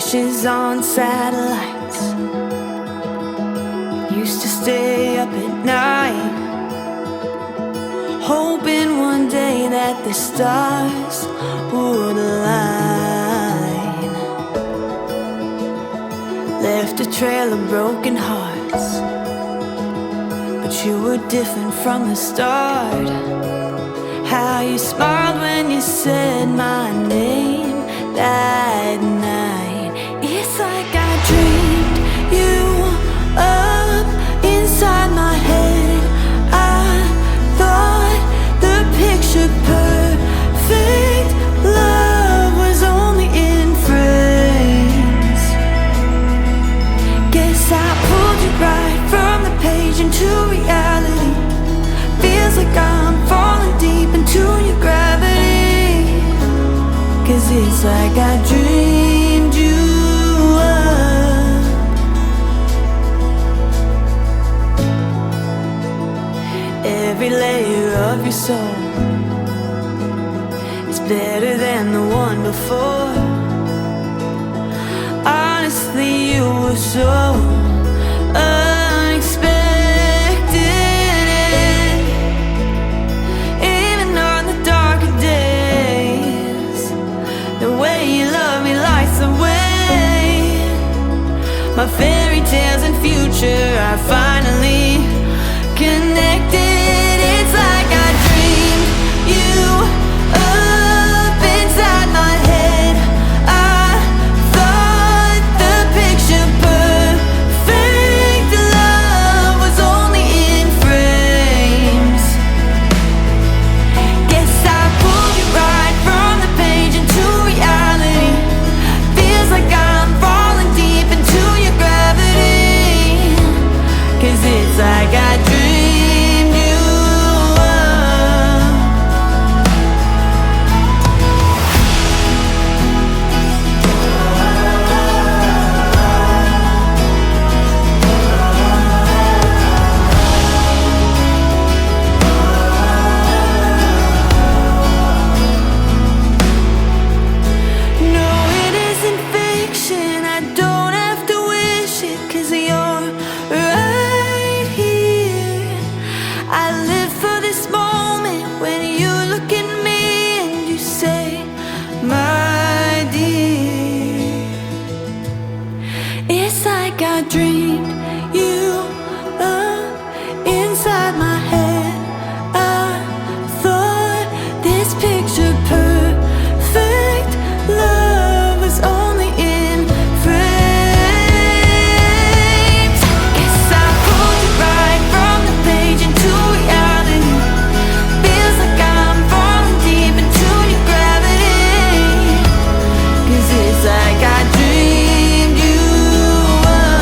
wishes on satellites. Used to stay up at night, hoping one day that the stars would align. Left a trail of broken hearts, but you were different from the start. How you smiled when you said my name that night. It's like I dreamed you up inside my head. I thought the picture perfect love was only in frames. Guess I pulled you right from the page into reality. Feels like I'm falling deep into your gravity. 'Cause it's like I dreamed you up. Every layer of your soul is better than the one before. Honestly, you were so unexpected. Even on the darker days, the way you love me lights the way. My fairy tales and future are finally connected. It's like I dreamed you up inside my head. I thought the picture perfect love was only in frames. Guess I pulled you right from the page into reality. Feels like I'm falling deep into your gravity. 'Cause it's like I dreamed you up. No, it isn't fiction. I don't have to wish it, 'cause you're right here. I live for this moment when you look at me and you say, my dear. It's like I dreamed you up inside my head. I thought this picture perfect love was only in frames. Guess I pulled you right from the page into reality. Feels like I'm falling deep into your gravity. 'Cause it's like I dreamed you up.